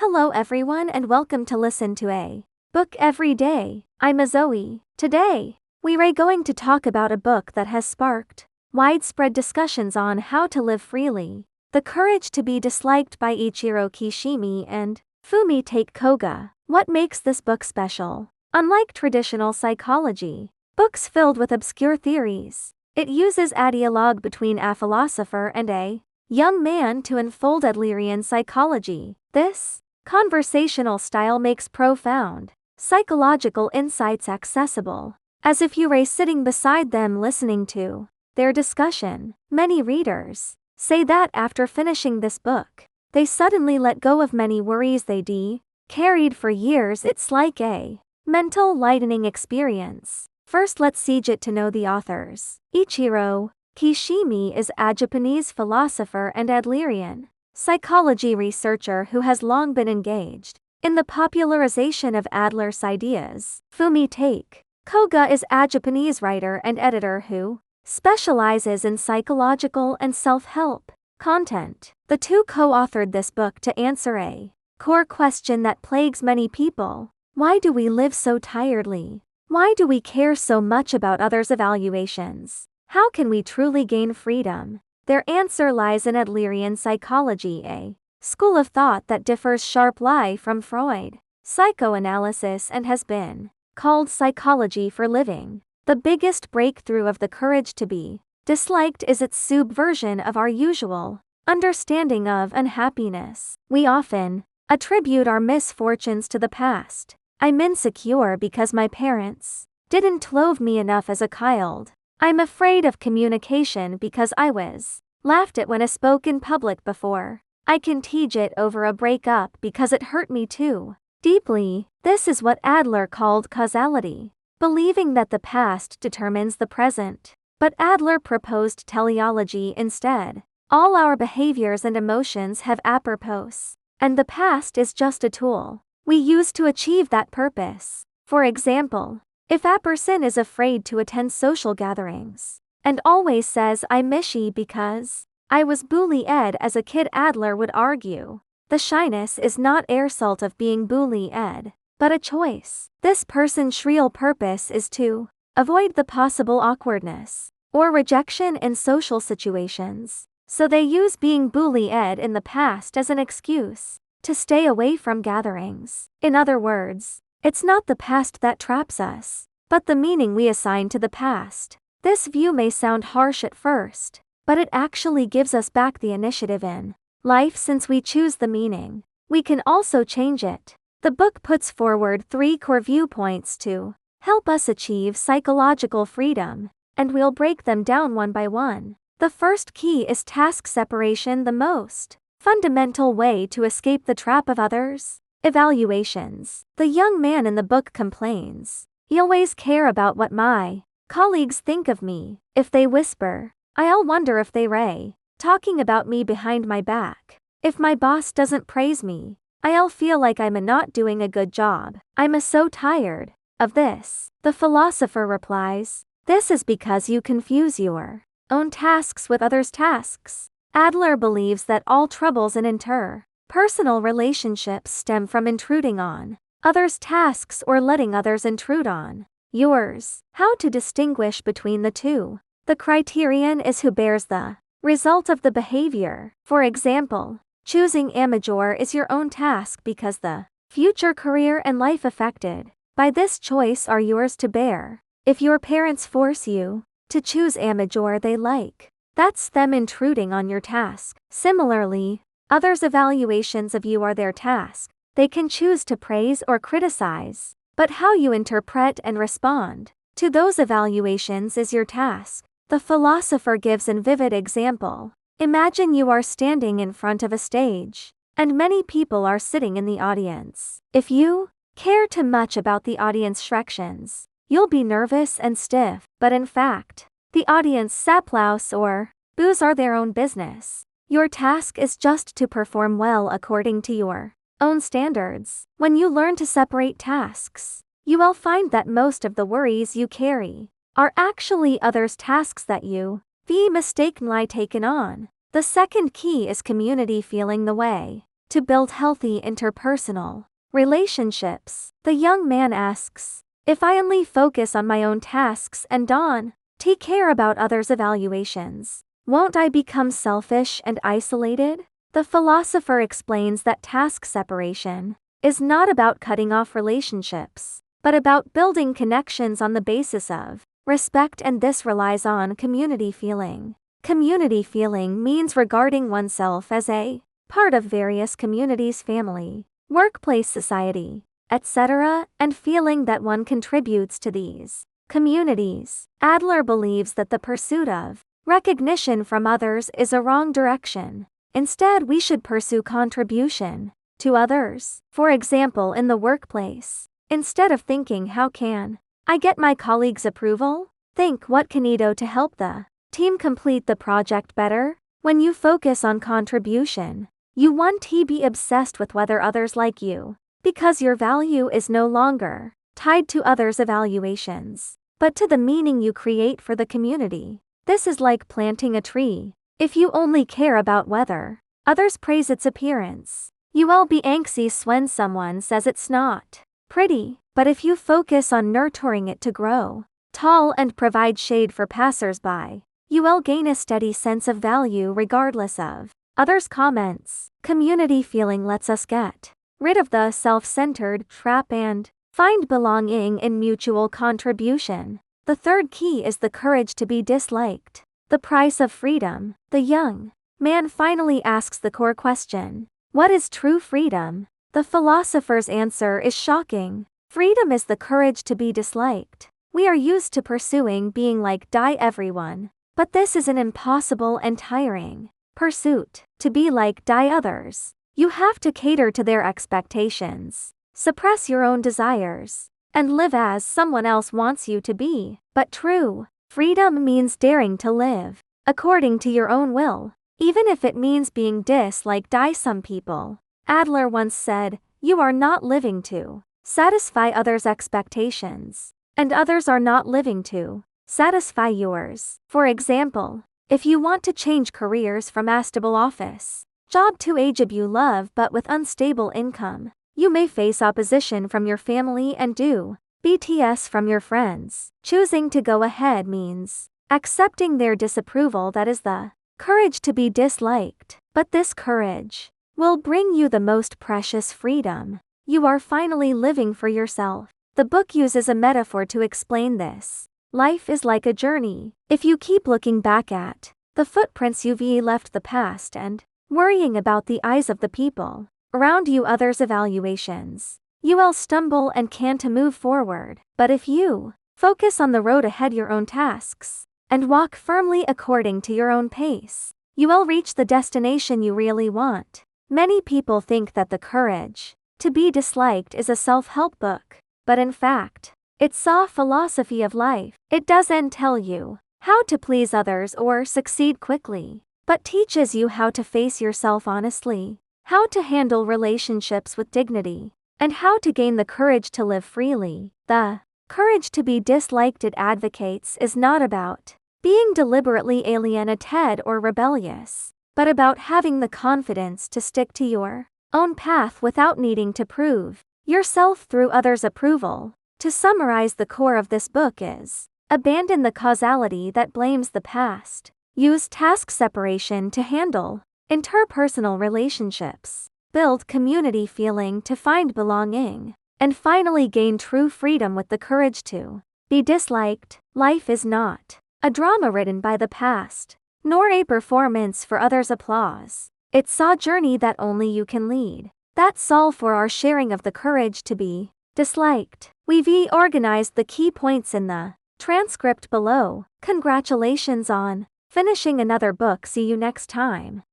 Hello everyone and welcome to listen to a book every day. I'm Zoe. Today, we're going to talk about a book that has sparked widespread discussions on how to live freely. The Courage to be Disliked by Ichiro Kishimi and Fumi-take Koga. What makes this book special? Unlike traditional psychology, books filled with obscure theories, it uses a dialogue between a philosopher and a young man to unfold Adlerian psychology. This conversational style makes profound psychological insights accessible, as if you were sitting beside them listening to their discussion. Many readers say that after finishing this book, they suddenly let go of many worries they carried for years. It's like a mental lightening experience. First, let's get to know the authors. Ichiro Kishimi is a Japanese philosopher and Adlerian psychology researcher who has long been engaged in the popularization of Adler's ideas. Fumi-take Koga is a Japanese writer and editor who specializes in psychological and self-help content. The two co-authored this book to answer a core question that plagues many people. Why do we live so tiredly? Why do we care so much about others' evaluations? How can we truly gain freedom? Their answer lies in Adlerian psychology, a school of thought that differs sharply from Freud psychoanalysis and has been called psychology for living. The biggest breakthrough of The Courage to be Disliked is its subversion of our usual understanding of unhappiness. We often attribute our misfortunes to the past. I'm insecure because my parents didn't love me enough as a child. I'm afraid of communication because I was laughed at when I spoke in public before. I can teach it over a breakup because it hurt me too deeply. This is what Adler called causality, believing that the past determines the present. But Adler proposed teleology instead. All our behaviors and emotions have a purpose, and the past is just a tool we use to achieve that purpose. For example, if a person is afraid to attend social gatherings and always says I'm mishy because I was bullied as a kid, Adler would argue the shyness is not a result of being bullied, but a choice. This person's real purpose is to avoid the possible awkwardness or rejection in social situations, so they use being bullied in the past as an excuse to stay away from gatherings. In other words, it's not the past that traps us, but the meaning we assign to the past. This view may sound harsh at first, but it actually gives us back the initiative in life. Since we choose the meaning, we can also change it. The book puts forward 3 core viewpoints to help us achieve psychological freedom, and we'll break them down one by one. The first key is task separation, the most fundamental way to escape the trap of others' evaluations. The young man in the book complains, "I always care about what my colleagues think of me. If they whisper, I'll wonder if they're talking about me behind my back. If my boss doesn't praise me, I'll feel like I'm not doing a good job. I'm so tired of this." The philosopher replies, "This is because you confuse your own tasks with others' tasks." Adler believes that all troubles in interpersonal relationships stem from intruding on others' tasks or letting others intrude on yours. How to distinguish between the two? The criterion is who bears the result of the behavior. For example, choosing a major is your own task because the future career and life affected by this choice are yours to bear. If your parents force you to choose a major they like, that's them intruding on your task. Similarly, others' evaluations of you are their task. They can choose to praise or criticize, but how you interpret and respond to those evaluations is your task. The philosopher gives a vivid example. Imagine you are standing in front of a stage, and many people are sitting in the audience. If you care too much about the audience reactions, you'll be nervous and stiff, but in fact, the audience applause or boos are their own business. Your task is just to perform well according to your own standards. When you learn to separate tasks, you will find that most of the worries you carry are actually others' tasks that you mistakenly taken on. The second key is community, feeling the way to build healthy interpersonal relationships. The young man asks, if I only focus on my own tasks and don't take care about others' evaluations, won't I become selfish and isolated? The philosopher explains that task separation is not about cutting off relationships, but about building connections on the basis of respect, and this relies on community feeling. Community feeling means regarding oneself as a part of various communities, family, workplace, society, etc., and feeling that one contributes to these communities. Adler believes that the pursuit of recognition from others is a wrong direction. Instead, we should pursue contribution to others. For example, in the workplace, instead of thinking, how can I get my colleagues' approval? Think, what can I do to help the team complete the project better? When you focus on contribution, you want to be obsessed with whether others like you, because your value is no longer tied to others' evaluations, but to the meaning you create for the community. This is like planting a tree. If you only care about whether others praise its appearance, you will be anxious when someone says it's not pretty. But if you focus on nurturing it to grow tall and provide shade for passers-by, you will gain a steady sense of value regardless of others' comments. Community feeling lets us get rid of the self-centered trap and find belonging in mutual contribution. The third key is the courage to be disliked. The price of freedom. The young man finally asks the core question, what is true freedom? The philosopher's answer is shocking. Freedom is the courage to be disliked. We are used to pursuing being like everyone, but this is an impossible and tiring pursuit. To be like others, you have to cater to their expectations, suppress your own desires, and live as someone else wants you to be. But true freedom means daring to live according to your own will, even if it means being disliked by some people. Adler once said, you are not living to satisfy others' expectations, and others are not living to satisfy yours. For example, if you want to change careers from a stable office job to a job you love but with unstable income, you may face opposition from your family and BTS from your friends. Choosing to go ahead means accepting their disapproval. That is the courage to be disliked. But this courage will bring you the most precious freedom. You are finally living for yourself. The book uses a metaphor to explain this. Life is like a journey. If you keep looking back at the footprints you've left the past and worrying about the eyes of the people around you, others' evaluations, you will stumble and can't move forward. But if you focus on the road ahead, your own tasks, and walk firmly according to your own pace, you will reach the destination you really want. Many people think that the courage to be disliked is a self-help book, but in fact, it's a philosophy of life. It doesn't tell you how to please others or succeed quickly, but teaches you how to face yourself honestly, how to handle relationships with dignity, and how to gain the courage to live freely. The courage to be disliked, it advocates, is not about being deliberately alienated or rebellious, but about having the confidence to stick to your own path without needing to prove yourself through others' approval. To summarize, the core of this book is abandon the causality that blames the past, use task separation to handle interpersonal relationships, build community feeling to find belonging, and finally gain true freedom with the courage to be disliked. Life is not a drama written by the past, nor a performance for others' applause. It's a journey that only you can lead. That's all for our sharing of the courage to be disliked. We've organized the key points in the transcript below. Congratulations on finishing another book. See you next time.